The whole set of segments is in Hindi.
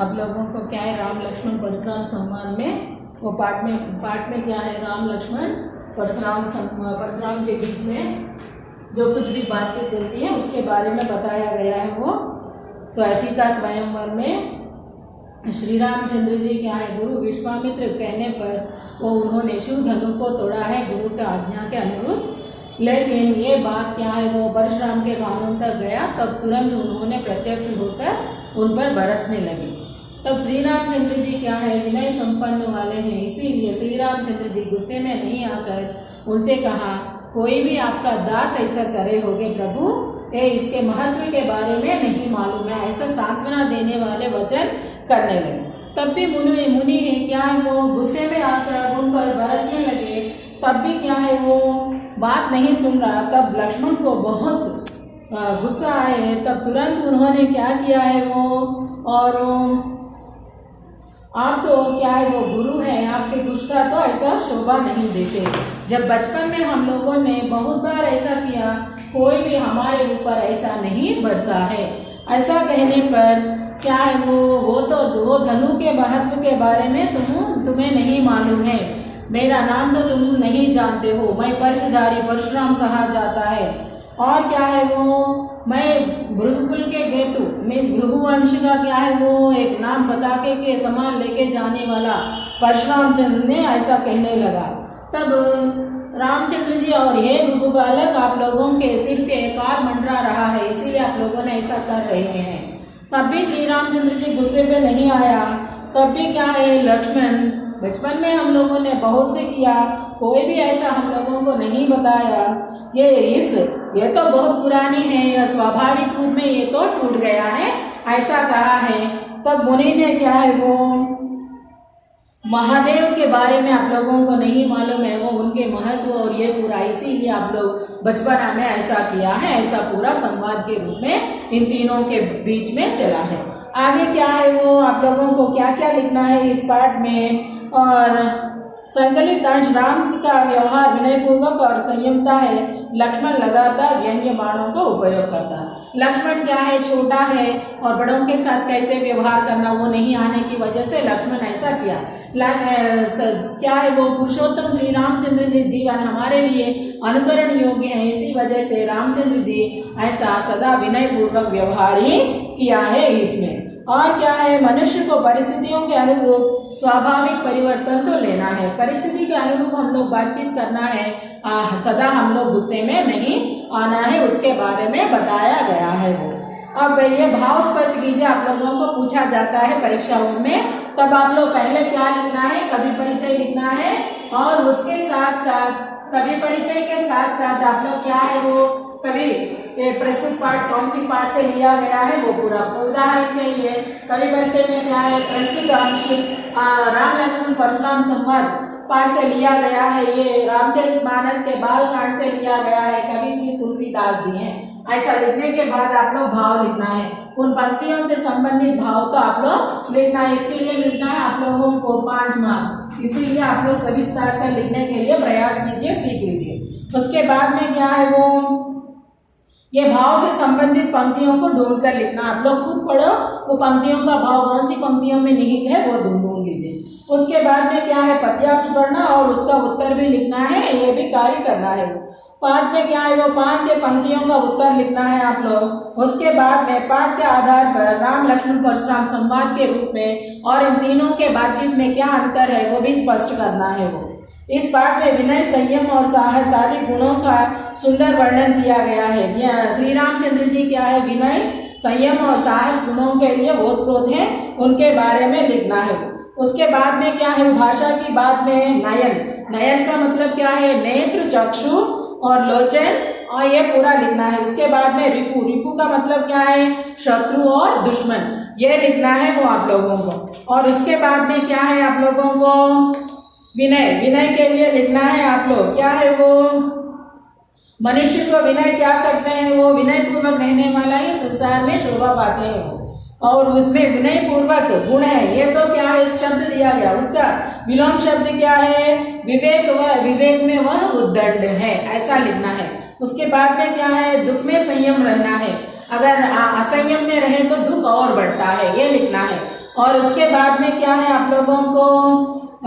आप लोगों को क्या है, राम लक्ष्मण परशुराम संवाद में वो पाठ में क्या है, राम लक्ष्मण परशुराम के बीच में जो कुछ भी बातचीत चलती है उसके बारे में बताया गया है। वो स्वैसी का स्वयंवर में श्री रामचंद्र जी क्या है, गुरु विश्वामित्र कहने पर वो उन्होंने शिव धनु को तोड़ा है गुरु के आज्ञा के अनुरूप। लेकिन ये बात क्या है, वो परशुराम के कानों तक गया, तब तुरंत उन्होंने प्रत्यक्ष होकर उन पर बरसने लगे। तब श्री रामचंद्र जी क्या है, विनय संपन्न वाले हैं, इसीलिए श्री रामचंद्र जी गुस्से में नहीं आकर उनसे कहा, कोई भी आपका दास ऐसा करे होगे प्रभु, ये इसके महत्व के बारे में नहीं मालूम है, ऐसा सांत्वना देने वाले वचन करने लगे। तब भी मुनि है क्या है, वो गुस्से में आकर उन पर बरसने लगे। तब भी क्या है, वो बात नहीं सुन रहा। तब लक्ष्मण को बहुत गुस्सा आए। तब तुरंत उन्होंने क्या किया है, वो और आप तो क्या है, वो गुरु है, आपके कुछ का तो ऐसा शोभा नहीं देते। जब बचपन में हम लोगों ने बहुत बार ऐसा किया, कोई भी हमारे ऊपर ऐसा नहीं बरसा है। ऐसा कहने पर क्या है, वो धनु के महत्व के बारे में तुम्हें नहीं मालूम है। मेरा नाम तो तुम नहीं जानते हो, मैं पर्शधारी परशुराम कहा जाता है। और क्या है, वो मैं भृगुकुल के गेतु, मैं भृगुवंश का क्या है, वो एक नाम पताके के समान लेके जाने वाला परशुराम चंद्र ने ऐसा कहने लगा। तब रामचंद्र जी और हे भृगु बालक, आप लोगों के सिर पे एक और मंडरा रहा है, इसीलिए आप लोगों ने ऐसा कर रहे हैं। तब भी श्री रामचंद्र जी गुस्से पे नहीं आया। तब भी क्या है, लक्ष्मण, बचपन में हम लोगों ने बहुत से किया, कोई भी ऐसा हम लोगों को नहीं बताया। ये तो बहुत पुरानी है, स्वाभाविक रूप में ये तो टूट गया है, ऐसा कहा है। तब मुनि ने क्या है, वो महादेव के बारे में आप लोगों को नहीं मालूम है, वो उनके महत्व और ये पूरा, इसीलिए आप लोग बचपना में ऐसा किया है। ऐसा पूरा संवाद के रूप में इन तीनों के बीच में चला है। आगे क्या है, वो आप लोगों को क्या क्या लिखना है इस पाठ में। और संकलित अंश, राम जी का व्यवहार विनयपूर्वक और संयमता है। लक्ष्मण लगातार व्यंग्य बाणों का उपयोग करता है। लक्ष्मण क्या है, छोटा है और बड़ों के साथ कैसे व्यवहार करना वो नहीं आने की वजह से लक्ष्मण ऐसा किया। क्या है, वो पुरुषोत्तम श्री रामचंद्र जी जीवन हमारे लिए अनुकरण योग्य है, इसी वजह से रामचंद्र जी ऐसा सदा विनयपूर्वक व्यवहार ही किया है इसमें। और क्या है, मनुष्य को परिस्थितियों के अनुरूप स्वाभाविक परिवर्तन तो लेना है, परिस्थिति के अनुरूप हम लोग बातचीत करना है, सदा हम लोग गुस्से में नहीं आना है, उसके बारे में बताया गया है। वो अब ये भाव स्पष्ट कीजिए, आप लोगों को पूछा जाता है परीक्षाओं में। तब आप लोग पहले क्या लिखना है, कवि परिचय लिखना है, और उसके साथ साथ कवि परिचय के साथ साथ आप लोग क्या है, वो कवि प्रस्तुत पाठ कौन सी पाठ से लिया गया है वो पूरा। उदाहरण के लिए कवि परिचय में क्या है, प्रस्तुत अंश राम लक्ष्मण परशुराम संवाद पाठ से लिया गया है, ये रामचरितमानस के बालकांड से लिया गया है, कवि श्री तुलसीदास जी हैं। ऐसा लिखने के बाद आप लोग भाव लिखना है, उन पंक्तियों से संबंधित भाव तो आप लोग लिखना है। इसके लिए मिलता है आप लोगों को 5 मार्क्स, इसीलिए आप लोग सविस्तार से लिखने के लिए प्रयास कीजिए, सीख लीजिए। उसके बाद में क्या है, वो ये भाव से संबंधित पंक्तियों को ढूंढ कर लिखना। आप लोग खुद पढ़ो, वो पंक्तियों का भाव कौन सी पंक्तियों में निहित है वो ढूंढ लीजिए। उसके बाद में क्या है, पद्यांश पढ़ना और उसका उत्तर भी लिखना है, ये भी कार्य करना है। पाठ में क्या है, वो 5 पंक्तियों का उत्तर लिखना है आप लोग। उसके बाद में पाठ के आधार पर राम लक्ष्मण परशुराम संवाद के रूप में और इन तीनों के बातचीत में क्या अंतर है वो भी स्पष्ट करना है। वो इस पाठ में विनय, संयम और साहस आदि गुणों का सुंदर वर्णन किया गया है। श्री रामचंद्र जी क्या है, विनय, संयम और साहस गुणों के लिए ओतप्रोत है, उनके बारे में लिखना है। उसके बाद में क्या है, भाषा की बात में नयन का मतलब क्या है, नेत्र, चक्षु और लोचन, और ये पूरा लिखना है। उसके बाद में रिपु का मतलब क्या है, शत्रु और दुश्मन, ये लिखना है वो आप लोगों को। और उसके बाद में क्या है, आप लोगों को विनय के लिए लिखना है आप लोग क्या है, वो मनुष्य को विनय क्या करते हैं, वो विनय पूर्वक रहने वाला ही संसार में शोभा पाते हैं वो। और उसमें विनय पूर्वक गुण है, ये तो क्या है, शब्द दिया गया, उसका विलोम शब्द क्या है, विवेक में वह उद्दंड है, ऐसा लिखना है। उसके बाद में क्या है, दुख में संयम रहना है। अगर असंयम में रहे तो दुख और बढ़ता है, ये लिखना है। और उसके बाद में क्या है आप लोगों को,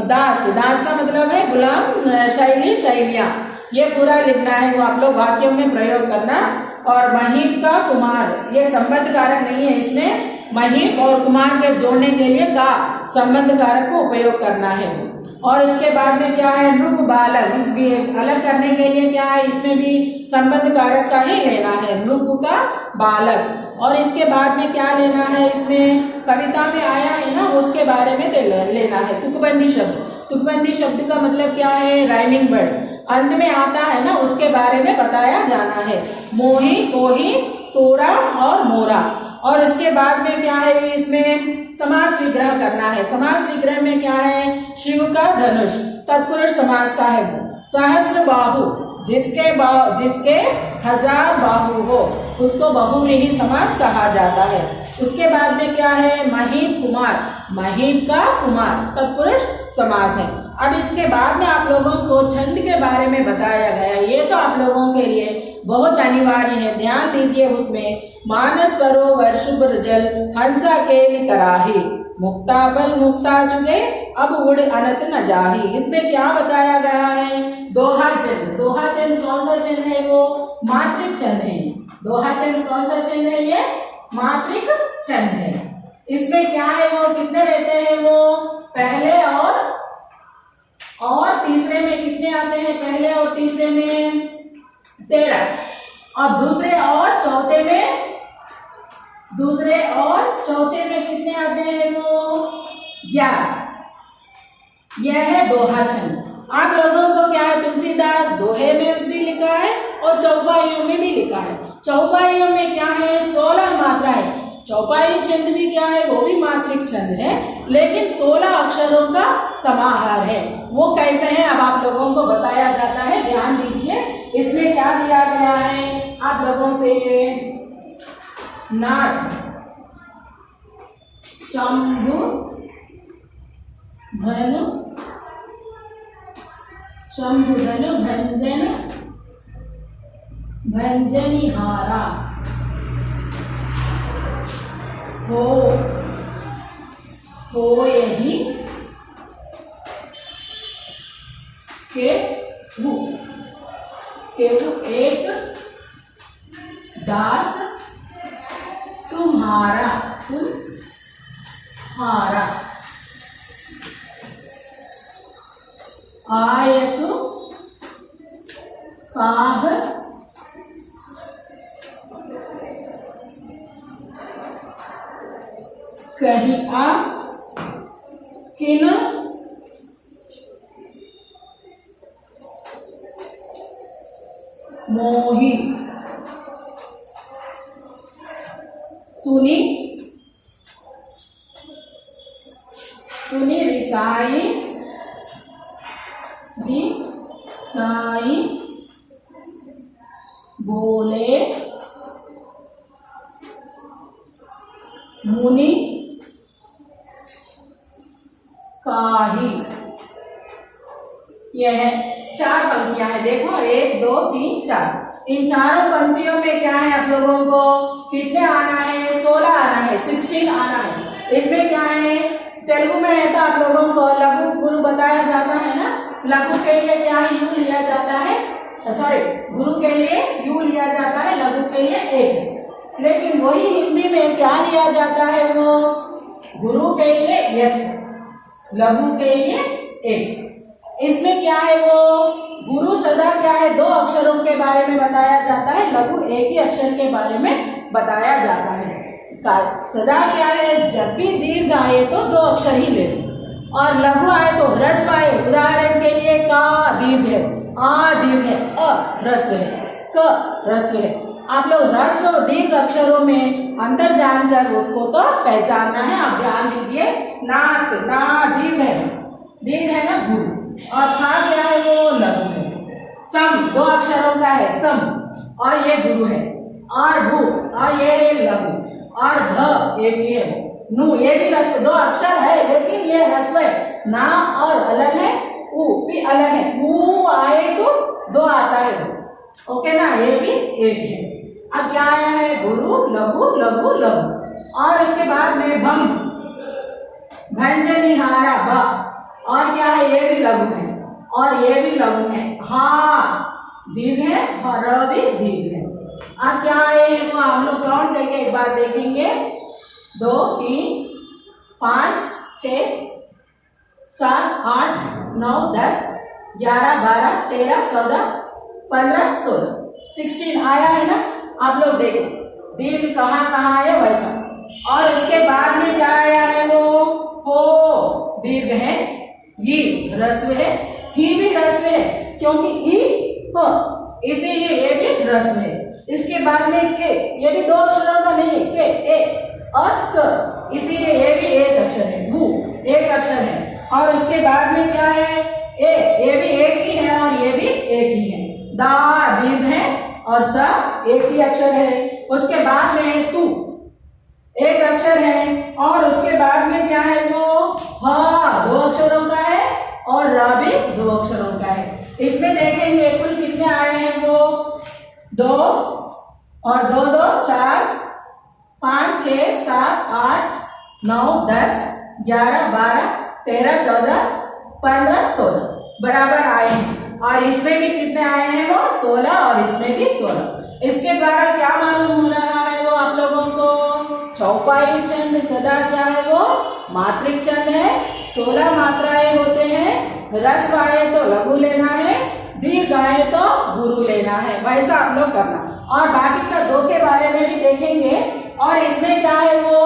दास, दास का मतलब है गुलाम, शैली, शैलियां, ये पूरा लिखना है, वो आप लोग वाक्यों में प्रयोग करना। और महीप का कुमार, ये संबंध कारक नहीं है, इसमें महीप और कुमार के जोड़ने के लिए का संबंध कारक को उपयोग करना है। और उसके बाद में क्या है, नृप बालक, इस भी अलग करने के लिए क्या है, इसमें भी संबंध कारक का ही लेना है, नृप का बालक। और इसके बाद में क्या लेना है, इसमें कविता में आया है ना, उसके बारे में लेना है तुकबंदी शब्द। तुकबंदी शब्द का मतलब क्या है, राइमिंग वर्ड्स, अंत में आता है ना, उसके बारे में बताया जाना है। मोही, कोही, तोड़ा और मोरा। और उसके बाद में क्या है, इसमें समास विग्रह करना है। समास विग्रह में क्या है, शिव का धनुष, तत्पुरुष समास का है। सहस्र बाहु, जिसके 1000 बाहु हो, उसको बहुव्रीहि समास कहा जाता है। उसके बाद में क्या है, महीप कुमार, महीप का कुमार तत्पुरुष समास है। अब इसके बाद में आप लोगों को छंद के बारे में बताया गया, ये तो आप लोगों के लिए बहुत अनिवार्य है, ध्यान दीजिए उसमें। मानस सरोवर शुभ्र जल, हंसा केलि कराही, मुक्ता बल मुक्ता चुके, अब उड़ अनत न जाही। इसमें क्या बताया गया है, दोहा चंद। दोहा चंद कौन सा चंद है, वो मात्रिक चंद है। दोहा चंद कौन सा चंद है, ये मात्रिक चंद है। इसमें क्या है, वो कितने रहते हैं, वो पहले और तीसरे में कितने आते हैं, पहले और तीसरे में 13, और दूसरे और चौथे में कितने आते हैं, वो 11। यह है दोहा छंद। आप लोगों को क्या है, तुलसीदास दोहे में भी लिखा है और चौपाइयों में भी लिखा है। चौपाइयों में क्या है, 16 मात्रा है। चौपाई छंद भी क्या है, वो भी मात्रिक छंद है, लेकिन 16 अक्षरों का समाहार है। वो कैसे है, अब आप लोगों को बताया जाता है, ध्यान दीजिए। इसमें क्या दिया गया है आप लोगों पे, नाथ, शंभु, धनु, शंभु धनु, भंजन, भंजनिहारा, हो यही केहू, केहू एक दास तुम्हारा, तुम्हारा, आयसु काह कहीं आ किन मोही, सुनी, सुनी रिसाई, रिसाई, बोले मुनि काही। यह 4 पंक्तियां हैं, देखो 1 2 3 4। इन चारों पंक्तियों में क्या है, आप लोगों को कितने आना है, 16 आना है, 16 आना है। इसमें क्या है, तेलुगु में है तो आप लोगों को लघु गुरु बताया जाता है ना, लघु के लिए क्या है, यू लिया जाता है, सॉरी गुरु के लिए यू लिया जाता है, लघु के लिए एक। लेकिन वही हिंदी में क्या लिया जाता है, वो गुरु के लिए यस, लघु के लिए एक। इसमें क्या है, वो गुरु सदा क्या है, 2 अक्षरों के बारे में बताया जाता है, लघु एक ही अक्षर के बारे में बताया जाता है। सदा क्या है, जब भी दीर्घ आए तो 2 अक्षर ही ले, और लघु आए तो ह्रस्व आए। उदाहरण के लिए का दीर्घ है, आ दीर्घ है, अ ह्रस्व है, क ह्रस्व है। आप लोग ह्रस्व और दीर्घ अक्षरों में अंतर जानकर उसको तो पहचानना है। आप ध्यान दीजिए, नाथ, ना दीर्घ है ना गुरु, और था क्या है, वो लघु है। सम 2 अक्षरों का है, सम, और ये गुरु है। और भू, और ये है लघु, और ध एक ये नु, ये भी ह्रस्व, 2 अक्षर है लेकिन ये ह्रस्व है। ना और अलग है, उ भी अलग है। उ आए तो 2 आता है, ओके ना, ये भी एक है। अब क्या आया है गुरु लघु लघु लघु और उसके बाद में भम भंजनिहारा ब और क्या है ये भी लघु है और ये भी लघु है हा दीर्घ है और र भी दीर्घ है। अब क्या है वो हम लोग काउंट करके एक बार देखेंगे 2 3 5 6 7 8 9 10 11 12 13 14 15 16 16 आया है ना। आप लोग देखो दीर्घ कहाँ कहाँ आया वैसा और उसके बाद में क्या आया है वो हो दीर्घ है ये ह्रस्व है ही भी ह्रस्व है क्योंकि ई हो इसीलिए ये भी ह्रस्व है। इसके बाद में के ये भी 2 अक्षरों का नहीं है के ए और क इसीलिए ये भी एक अक्षर है वो एक अक्षर है और उसके बाद में क्या है ए ये भी एक ही है और ये भी एक ही है। दा दीर्घ है और सा एक ही अक्षर है। उसके बाद में तू एक अक्षर है और उसके बाद में क्या है वो हा 2 अक्षरों का है और रा भी 2 अक्षरों का है। इसमें देखेंगे कुल कितने आए हैं वो 2 और 2 2 4 5 6 7 8 9 10 11 12 13 14 15 16 बराबर आए हैं और इसमें भी कितने आए हैं वो 16 और इसमें भी 16। इसके द्वारा क्या मालूम हो रहा है वो आप लोगों को चौपाई छंद सदा क्या है वो मात्रिक छंद है। 16 मात्राएं होते हैं। ह्रस्व आए तो लघु लेना है दीर्घ आए तो गुरु लेना है वैसा आप लोग करना और बाकी का 2 के बारे में भी देखेंगे। और इसमें क्या है वो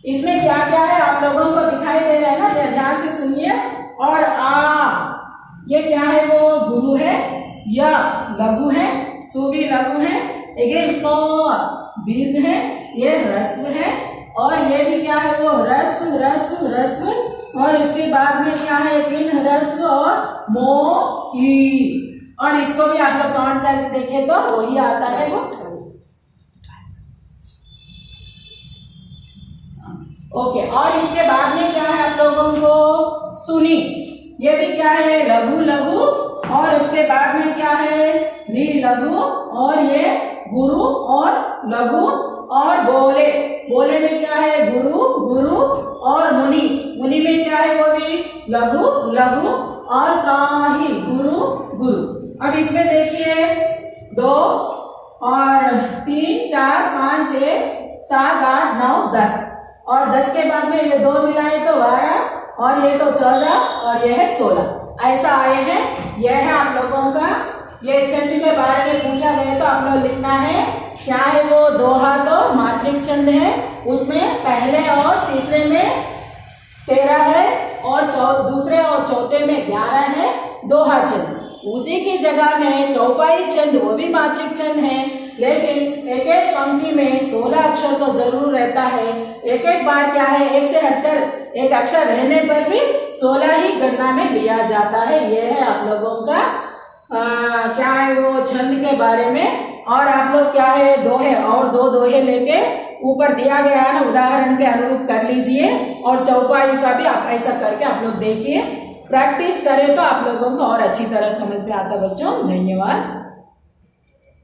इसमें क्या क्या है आप लोगों को दिखाई दे रहा है ना ध्यान से सुनिए। और ये क्या है वो गुरु है या लघु है सु भी लघु है अगेन दीर्घ है ये ह्रस्व है और ये भी क्या है वो ह्रस्व ह्रस्व ह्रस्व और इसके बाद में क्या है 3 ह्रस्व और मो ई और इसको भी आप लोग काउंट करके देखें तो वही आता है वो ओके। और इसके बाद में क्या है आप लोगों को सुनी ये भी क्या है लघु लघु और उसके बाद में क्या है री लघु और ये गुरु और लघु और बोले बोले में क्या है गुरु गुरु और मुनि मुनि में क्या है वो भी लघु लघु और काही गुरु गुरु। अब इसमें देखिए 2 और 3 4 5 6 7 8 9 10 और 10 के बाद में ये 2 मिलाए तो 12 और ये तो 14 और ये है 16 ऐसा आए हैं। यह है आप लोगों का ये छंद के बारे में पूछा गया तो आप लोग लिखना है क्या है वो दोहा तो मात्रिक छंद है उसमें पहले और तीसरे में 13 है और दूसरे और चौथे में 11 है दोहा छंद। उसी की जगह में चौपाई छंद वो भी मात्रिक छंद है लेकिन एक एक पंक्ति में 16 अक्षर तो जरूर रहता है। एक एक बार क्या है एक से हटकर एक अक्षर रहने पर भी 16 ही गणना में लिया जाता है। यह है आप लोगों का क्या है वो छंद के बारे में। और आप लोग क्या है दोहे और 2 दोहे लेके ऊपर दिया गया है ना उदाहरण के अनुरूप कर लीजिए और चौपाई का भी आप ऐसा करके आप लोग देखिए प्रैक्टिस करें तो आप लोगों को और अच्छी तरह समझ में आता बच्चों। धन्यवाद।